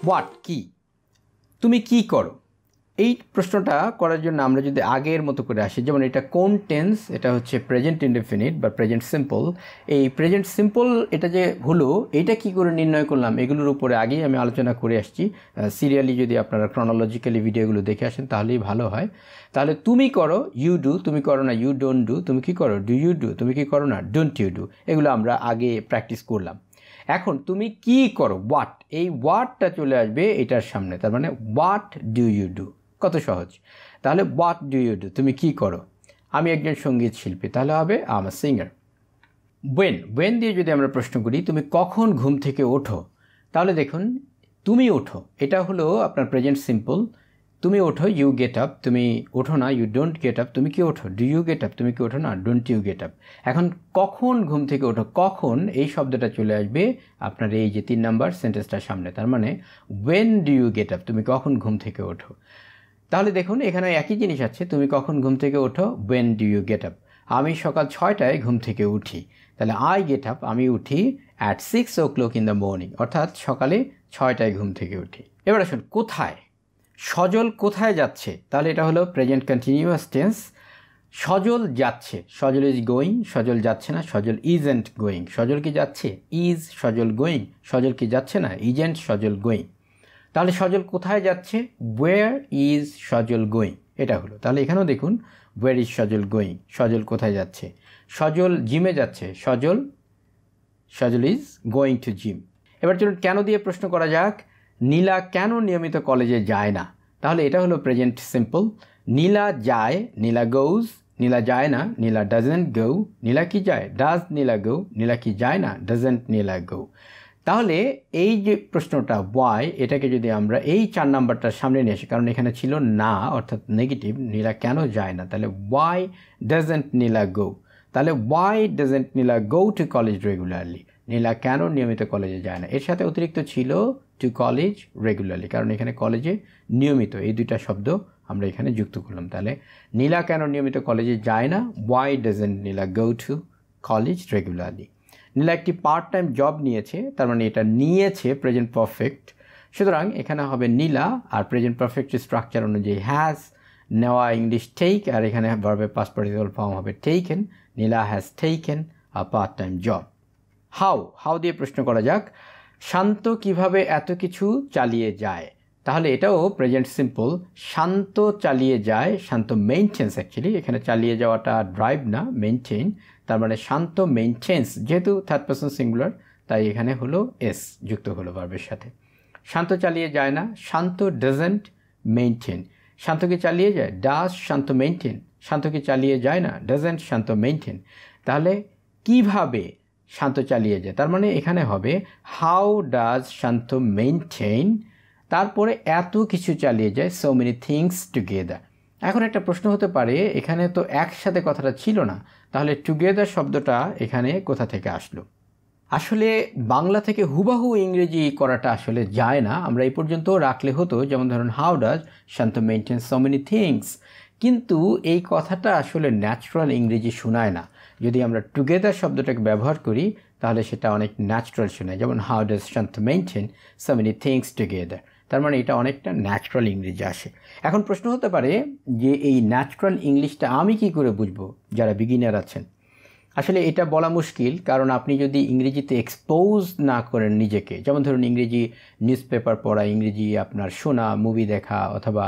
What কি, তুমি কি করো, এই প্রশ্নটা করার জন্য আমরা যদি আগের মতো করে আসি, যেমন এটা কোন টেন্স, এটা হচ্ছে প্রেজেন্ট ইনডেফিনিট বা প্রেজেন্ট সিম্পল। এই প্রেজেন্ট সিম্পল এটা যে হলো, এটা কি করে নির্ণয় করলাম, এগুলোর উপরে আগেই আমি আলোচনা করে আসছি। সিরিয়ালি যদি আপনারা ক্রনোলজিক্যালি ভিডিওগুলো দেখে আসেন তাহলেই ভালো হয়। তাহলে তুমি করো, ইউ ডু, তুমি করো না, ইউ ডোন্ট ডু, তুমি কি করো, ডু ইউ ডু, তুমি কি করো না, ডোন্ট ইউ ডু, এগুলো আমরা আগে প্র্যাকটিস করলাম। এখন তুমি কি করো, হোয়াট, এই হোয়াটটা চলে আসবে এটার সামনে, তার মানে হোয়াট ডু ইউ ডু, কত সহজ। তাহলে হোয়াট ডু ইউ ডু, তুমি কি করো। আমি একজন সঙ্গীত শিল্পী, তাহলে হবে I am a singer. When দিয়ে যদি আমরা প্রশ্ন করি তুমি কখন ঘুম থেকে ওঠো, তাহলে দেখুন তুমি ওঠো, এটা হলো আপনার প্রেজেন্ট সিম্পল। তুমি ওঠো, ইউ গেট আপ, তুমি ওঠো না, ইউ ডোন্ট গেট আপ, তুমি কি ওঠো, ডু ইউ গেট আপ, তুমি কি ওঠো না, ডোন্ট ইউ গেট আপ। এখন কখন ঘুম থেকে ওঠো, কখন এই শব্দটা চলে আসবে আপনার এই যে 3 নাম্বার সেন্টেন্সটার সামনে, তার মানে when do you get up, তুমি কখন ঘুম থেকে ওঠো। তাহলে দেখুন এখানে একই জিনিস আছে, তুমি কখন ঘুম থেকে ওঠো, when do you get up. আমি সকাল 6টায় ঘুম থেকে উঠি, তাহলে আই গেট আপ, আমি উঠি at 6 o'clock in the morning, অর্থাৎ সকালে 6টায় ঘুম থেকে উঠি। এবার আসুন কোথায়, সজল কোথায় যাচ্ছে, তাহলে এটা হলো প্রেজেন্ট কন্টিনিউয়াস টেন্স। সজল যাচ্ছে, সজল ইজ গোয়িং, সজল যাচ্ছে না, সজল ইজেন্ট গোয়িং। সজল কি যাচ্ছে, ইজ সজল গোয়িং, সজল কি যাচ্ছে না, ইজেন্ট সজল গোয়িং। তাহলে সজল কোথায় যাচ্ছে, ওয়ের ইজ সজল গোয়িং, এটা হলো। তাহলে এখানেও দেখুন ওয়ের ইজ সজল গোয়িং, সজল কোথায় যাচ্ছে। সজল জিমে যাচ্ছে, সজল ইজ গোয়িং টু জিম। এবার চলুন কেন দিয়ে প্রশ্ন করা যাক। নীলা কেন নিয়মিত কলেজে যায় না, তাহলে এটা হলো প্রেজেন্ট সিম্পল। নীলা যায়, নীলা গোজ, নীলা যায় না, নীলা ডাজেন্ট গো। নীলা কি যায়, ডাজ নীলা গো, নীলা কি যায় না, ডাজেন্ট নীলা গো। তাহলে এই যে প্রশ্নটা ওয়াই, এটাকে যদি আমরা এই 4 নাম্বারটার সামনে নিয়ে আসি, কারণ এখানে ছিল না অর্থাৎ নেগেটিভ, নীলা কেন যায় না, তাহলে ওয়াই ডাজেন্ট নীলা গো। তাহলে why doesn't Nila go to college regularly, Nila কেন নিয়মিত কলেজে যায় না। এর সাথে অতিরিক্ত ছিল টু কলেজ রেগুলারলি, কারণ এখানে কলেজে নিয়মিত, এই দুইটা শব্দ আমরা এখানে যুক্ত করলাম। তাহলে নীলা কেন নিয়মিত কলেজে যায় না, why doesn't Nila go to college regularly. Nila একটি পার্ট টাইম জব নিয়েছে, তার মানে এটা নিয়েছে প্রেজেন্ট পারফেক্ট, সুতরাং এখানে হবে নীলা, আর প্রেজেন্ট পারফেক্ট স্ট্রাকচার অনুযায়ী হ্যাজ, নেওয়া ইংলিশ টেক, আর এখানে ভার্বের পাস্ট পার্টিসিপল ফর্ম হবে taken. Nila has taken a part time job. How দিয়ে প্রশ্ন করা যাক, শান্ত কিভাবে এত কিছু চালিয়ে যায়, তাহলে এটাও প্রেজেন্ট সিম্পল। শান্ত চালিয়ে যায়, শান্ত মেইনটেন্স, অ্যাকচুয়ালি এখানে চালিয়ে যাওয়াটা ড্রাইভ না, মেইনটেইন, তার মানে শান্ত মেইনটেন্স, যেহেতু থার্ড পারসন সিঙ্গুলার তাই এখানে হলো এস যুক্ত হলো ভার্বের সাথে। শান্ত চালিয়ে যায় না, শান্ত ডাজেন্ট মেইনটেইন। শান্ত কি চালিয়ে যায়, ডাজ শান্ত মেইনটেইন, শান্ত কি চালিয়ে যায় না, ডাজেন্ট শান্ত মেইনটেইন। তাহলে কিভাবে শান্ত চালিয়ে যায়, তার মানে এখানে হবে হাউ ডাজ শান্ত মেইনটেইন, তারপরে এত কিছু চালিয়ে যায়, সো মেনি থিংস টুগেদার। এখন একটা প্রশ্ন হতে পারে, এখানে তো একসাথে কথাটা ছিল না, তাহলে টুগেদার শব্দটা এখানে কোথা থেকে আসলো। আসলে বাংলা থেকে হুবাহু ইংরেজি করাটা আসলে যায় না, আমরা এই পর্যন্ত রাখলে হতো, যেমন ধরুন how does Shanto maintain so many things, কিন্তু এই কথাটা আসলে ন্যাচারাল ইংরেজি শোনায় না। যদি আমরা টুগেদার শব্দটাকে ব্যবহার করি তাহলে সেটা অনেক ন্যাচারাল শোনায়, যেমন how does Shanto maintain so many things together, তার মানে এটা অনেকটা ন্যাচারাল ইংরেজি আসে। এখন প্রশ্ন হতে পারে যে এই ন্যাচারাল ইংলিশটা আমি কি করে বুঝবো, যারা বিগিনার আছেন। আসলে এটা বলা মুশকিল, কারণ আপনি যদি ইংরেজিতে এক্সপোজ না করেন নিজেকে, যেমন ধরুন ইংরেজি নিউজ পেপার পড়া, ইংরেজি আপনার শোনা, মুভি দেখা, অথবা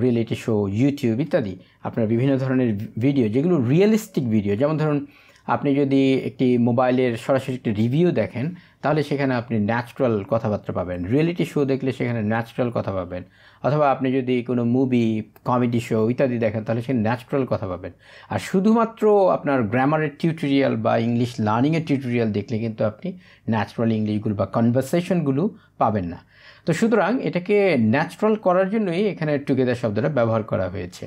রিয়েলিটি শো, ইউটিউব ইত্যাদি, আপনার বিভিন্ন ধরনের ভিডিও যেগুলো রিয়েলিস্টিক ভিডিও, যেমন ধরুন আপনি যদি একটি মোবাইলের সরাসরি একটি রিভিউ দেখেন তাহলে সেখানে আপনি ন্যাচারাল কথাবার্তা পাবেন, রিয়েলিটি শো দেখলে সেখানে ন্যাচারাল কথা পাবেন, অথবা আপনি যদি কোনো মুভি, কমেডি শো ইত্যাদি দেখেন তাহলে সেখানে ন্যাচারাল কথা পাবেন। আর শুধুমাত্র আপনার গ্রামারের টিউটোরিয়াল বা ইংলিশ লার্নিংয়ের টিউটোরিয়াল দেখলে কিন্তু আপনি ন্যাচারাল ইংলিশগুলো বা কনভারসেশনগুলো পাবেন না। তো সুতরাং এটাকে ন্যাচারাল করার জন্যই এখানে টুগেদার শব্দটা ব্যবহার করা হয়েছে।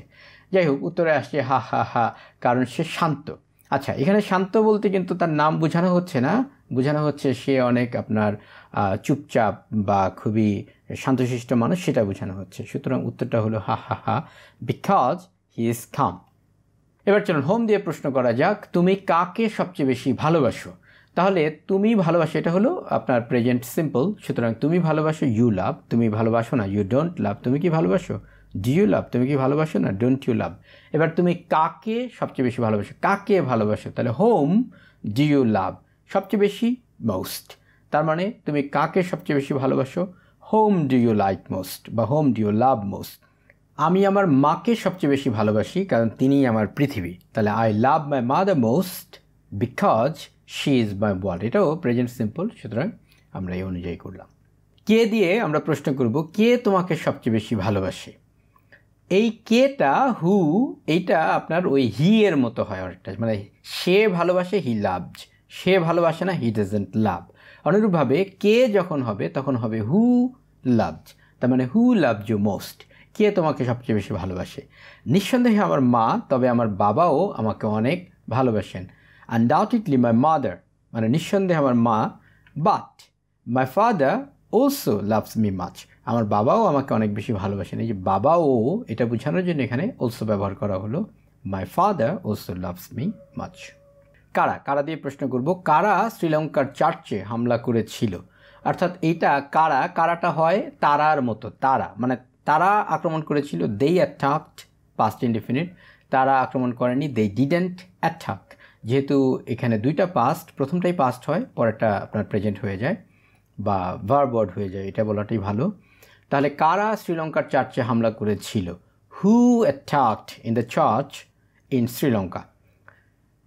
যাই হোক, উত্তরে আসছে হা হা হা, কারণ সে শান্ত। আচ্ছা, এখানে শান্ত বলতে কিন্তু তার নাম বোঝানো হচ্ছে না, বোঝানো হচ্ছে সে অনেক আপনার চুপচাপ বা খুবই শান্তশিষ্ট মানুষ, সেটা বোঝানো হচ্ছে। সুতরাং উত্তরটা হলো হা হা হা, বিকজ হি ইজ কাম। এবার চলুন হোম দিয়ে প্রশ্ন করা যাক, তুমি কাকে সবচেয়ে বেশি ভালোবাসো, তাহলে তুমি ভালোবাসো এটা হলো আপনার প্রেজেন্ট সিম্পল। সুতরাং তুমি ভালোবাসো, ইউ লাভ। তুমি ভালোবাসো না, ইউ ডোন্ট লাভ। তুমি কি ভালোবাসো, ডু ইউ লাভ। তুমি কি ভালোবাসো না, ডোন্ট ইউ লাভ। এবার তুমি কাকে সবচেয়ে বেশি ভালোবাসো, কাকে ভালোবাসো, তাহলে হোম ডু ইউ লাভ, সবচেয়ে বেশি, মোস্ট। তার মানে তুমি কাকে সবচেয়ে বেশি ভালোবাসো, whom do you like most বা whom do you love most. আমি আমার মাকে সবচেয়ে বেশি ভালোবাসি কারণ তিনিই আমার পৃথিবী, তাহলে I love my mother most because she is my world. এটাও প্রেজেন্ট সিম্পল, সুতরাং আমরা এই অনুযায়ী করলাম। কে দিয়ে আমরা প্রশ্ন করব কে তোমাকে সবচেয়ে বেশি ভালোবাসে। এই কেটা হু, এইটা আপনার ওই হি এর মতো হয় অনেকটা, মানে সে ভালোবাসে, হি লাভড। সে ভালোবাসে না, হি ডাজন্ট লাভ। অনুরূপভাবে কে যখন হবে তখন হবে হু লাভড, তার মানে হু লাভড ইউ মোস্ট। কে তোমাকে সবচেয়ে বেশি ভালোবাসে। নিঃসন্দেহে আমার মা, তবে আমার বাবাও আমাকে অনেক ভালোবাসেন। আনডাউটেডলি মাই মাদার, মানে নিঃসন্দেহে আমার মা। But my father also loves me much, আমার বাবাও আমাকে অনেক বেশি ভালোবাসেন। এই যে বাবাও, এটা বোঝানোর জন্য এখানে অলসো ব্যবহার করা হলো। My father also loves me much. কারা, কারা দিয়ে প্রশ্ন করব। কারা শ্রীলঙ্কার চার্চে হামলা করেছিল, অর্থাৎ এইটা কারা, কারাটা হয় তারার মতো, তারা মানে তারা আক্রমণ করেছিল। দে অ্যাটাকড, পাস্ট ইনডিফিনিট। তারা আক্রমণ করেনি, দে ডিডেন্ট অ্যাটাক। যেহেতু এখানে দুইটা পাস্ট, প্রথমটাই পাস্ট হয়, পরেরটা আপনার প্রেজেন্ট হয়ে যায় বা ভার্ব ওয়ার্ড হয়ে যায়, এটা বলাটাই ভালো। তাহলে কারা শ্রীলঙ্কার চার্চে হামলা করেছিল, who attacked in the church in Sri Lanka.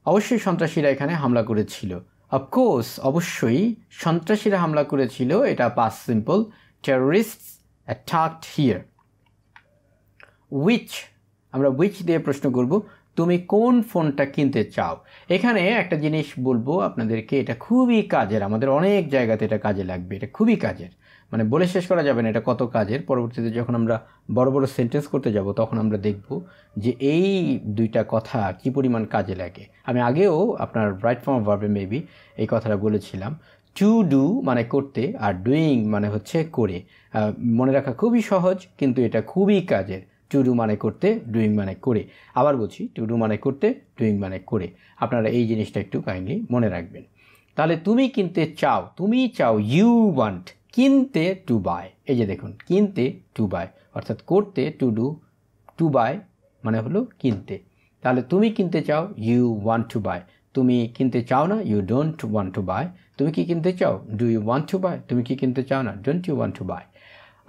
অবশ্যই সন্ত্রাসীরা এখানে হামলা করেছিল। অফকোর্স, অবশ্যই সন্ত্রাসীরা হামলা করেছিল, এটা past simple. Terrorists attacked here. Which, আমরা উইচ দিয়ে প্রশ্ন করব। তুমি কোন ফোনটা কিনতে চাও। এখানে একটা জিনিস বলবো আপনাদেরকে, এটা খুবই কাজের, আমাদের অনেক জায়গাতে এটা কাজে লাগবে। এটা খুবই কাজের, মানে বলে শেষ করা যাবে না এটা কত কাজের। পরবর্তীতে যখন আমরা বড় বড় সেন্টেন্স করতে যাব তখন আমরা দেখব যে এই দুইটা কথা কি পরিমাণ কাজে লাগে। আমি আগেও আপনার রাইট ফর্ম অফ ভার্বে মেবি এই কথাটা বলেছিলাম। টু ডু মানে করতে, আর ডুইং মানে হচ্ছে করে। মনে রাখা খুবই সহজ, কিন্তু এটা খুবই কাজের। টু ডু মানে করতে, ডুইং মানে করে। আবার বলছি, টু ডু মানে করতে, ডুইং মানে করে। আপনারা এই জিনিসটা একটু কাইন্ডলি মনে রাখবেন। তাহলে তুমি কিনতে চাও, তুমি চাও, ইউ ওয়ান্ট। কিনতে, টু বাই। এই যে দেখুন, কিনতে, টু বাই, অর্থাৎ করতে, টু ডু, টু বাই মানে হলো কিনতে। তাহলে তুমি কিনতে চাও, ইউ ওয়ান্ট টু বাই। তুমি কিনতে চাও না, you don't want to buy. তুমি কি কিনতে চাও, do you want to buy. তুমি কি কিনতে চাও না, don't you want to buy.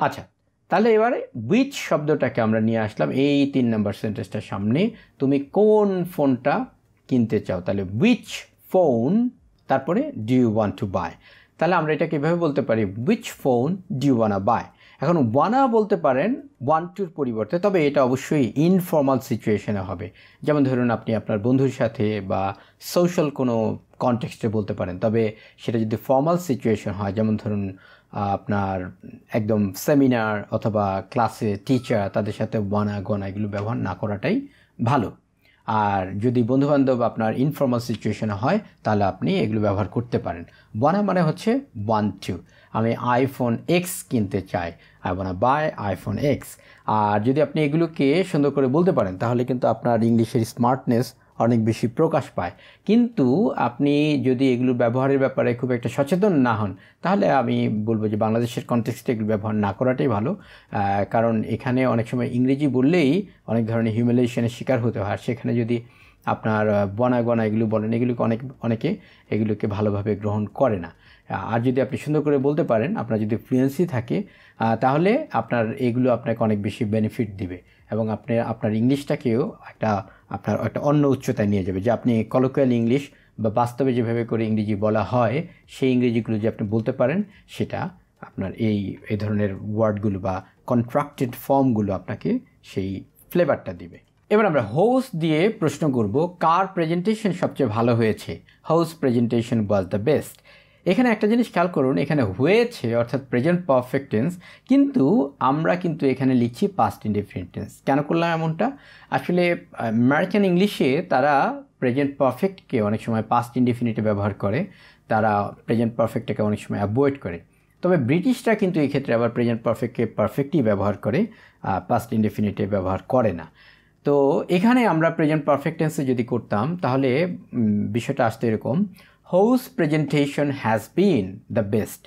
আচ্ছা, তাহলে এবারে উইচ শব্দটাকে আমরা নিয়ে আসলাম এই 3 নম্বর সেন্টেন্সটার সামনে। তুমি কোন ফোনটা কিনতে চাও, তাহলে উইচ ফোন, তারপরে do you want to buy. তাহলে আমরা এটাকে এভাবে বলতে পারি, which phone do you wanna buy. এখন ওয়ানা বলতে পারেন ওয়ান টুর পরিবর্তে, তবে এটা অবশ্যই ইনফর্মাল সিচুয়েশনে হবে। যেমন ধরুন আপনি আপনার বন্ধুর সাথে বা সোশ্যাল কোনো কনটেক্সটে বলতে পারেন, তবে সেটা যদি ফর্মাল সিচুয়েশন হয়, যেমন ধরুন আপনার একদম সেমিনার অথবা ক্লাসে টিচার, তাদের সাথে ওয়ানা গনা এগুলো ব্যবহার না করাটাই ভালো। আর যদি বন্ধুবান্ধব আপনার ইনফর্মাল সিচুয়েশনে হয় তাহলে আপনি এগুলো ব্যবহার করতে পারেন। ওয়ানা মানে হচ্ছে ওয়ান টু। আমি আইফোন এক্স কিনতে চাই, I wanna buy iPhone X. আর যদি আপনি এগুলোকে সুন্দর করে বলতে পারেন তাহলে কিন্তু আপনার ইংলিশের স্মার্টনেস অনেক বেশি প্রকাশ পায়। কিন্তু আপনি যদি এগুলোর ব্যবহারের ব্যাপারে খুব একটা সচেতন না হন তাহলে আমি বলবো যে বাংলাদেশের কনটেক্সটে এগুলো ব্যবহার না করাটাই ভালো। কারণ এখানে অনেক সময় ইংরেজি বললেই অনেক ধরনের হিউমিলিয়েশনের শিকার হতে হয়। সেখানে যদি আপনার বনা গনা এগুলো বলেন, এগুলোকে অনেকে এগুলোকে ভালোভাবে গ্রহণ করে না। আর যদি আপনি সুন্দর করে বলতে পারেন, আপনার যদি ফ্লুয়েন্সি থাকে, তাহলে আপনার এগুলো আপনাকে অনেক বেশি বেনিফিট দিবে এবং আপনার ইংলিশটাকেও আপনার একটা অন্য উচ্চতায় নিয়ে যাবে। যে আপনি কলোকিয়াল ইংলিশ বা বাস্তবে যেভাবে করে ইংরেজি বলা হয় সেই ইংরেজিগুলো যে আপনি বলতে পারেন, সেটা আপনার এই ধরনের ওয়ার্ডগুলো বা কন্ট্রাক্টেড ফর্মগুলো আপনাকে সেই ফ্লেভারটা দিবে। এবার আমরা হাউস দিয়ে প্রশ্ন করব, কার প্রেজেন্টেশন সবচেয়ে ভালো হয়েছে। House presentation was the best. এখানে একটা জিনিস খেয়াল করুন, এখানে হয়েছে অর্থাৎ প্রেজেন্ট পারফেক্ট টেন্স, কিন্তু আমরা কিন্তু এখানে লিখছি পাস্ট ইনডিফিনিট টেন্স। কেন করলাম এমনটা? আসলে আমেরিকান ইংলিশে তারা প্রেজেন্ট পারফেক্টকে অনেক সময় পাস্ট ইনডিফিনিটে ব্যবহার করে, তারা প্রেজেন্ট পারফেক্টটাকে অনেক সময় অ্যাভয়েড করে। তবে ব্রিটিশরা কিন্তু এই ক্ষেত্রে আবার প্রেজেন্ট পারফেক্টকে পারফেক্টই ব্যবহার করে, পাস্ট ইনডিফিনিটে ব্যবহার করে না। তো এখানে আমরা প্রেজেন্ট পারফেক্ট টেন্সে যদি করতাম তাহলে বিষয়টা আসতে এরকম, whose presentation has been the best.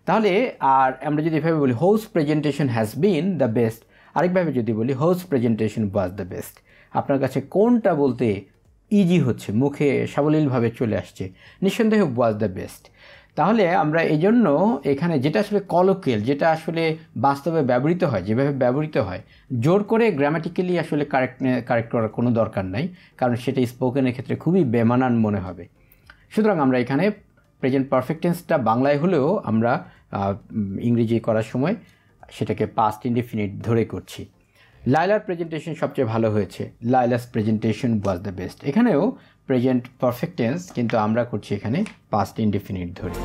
তাহলে আর আমরা যদি এভাবে বলি whose presentation has been the best, আরেকভাবে যদি বলি whose presentation was the best, আপনার কাছে কোনটা বলতে ইজি হচ্ছে, মুখে সাবলীলভাবে চলে আসছে? নিঃসন্দেহে ওয়াজ দ্য বেস্ট। তাহলে আমরা এই জন্য এখানে যেটা আসলে কলোকিয়াল, যেটা আসলে বাস্তবে ব্যবহৃত হয়, যেভাবে ব্যবহৃত হয়, জোর করে গ্রামাটিক্যালি আসলে কারেক্ট করার কোনো দরকার নাই, কারণ সেটা স্পোকেনের ক্ষেত্রে খুবই বেমানান মনে হবে। সুতরাং আমরা এখানে প্রেজেন্ট পারফেক্ট টেন্সটা বাংলায় হলেও আমরা ইংরেজি করার সময় সেটাকে পাস্ট ইনডেফিনিট ধরে করছি। লাইলার প্রেজেন্টেশন সবচেয়ে ভালো হয়েছে, লাইলাস প্রেজেন্টেশন ওয়াজ দ্য বেস্ট। এখানেও প্রেজেন্ট পারফেক্ট টেন্স, কিন্তু আমরা করছি এখানে পাস্ট ইনডেফিনিট ধরে।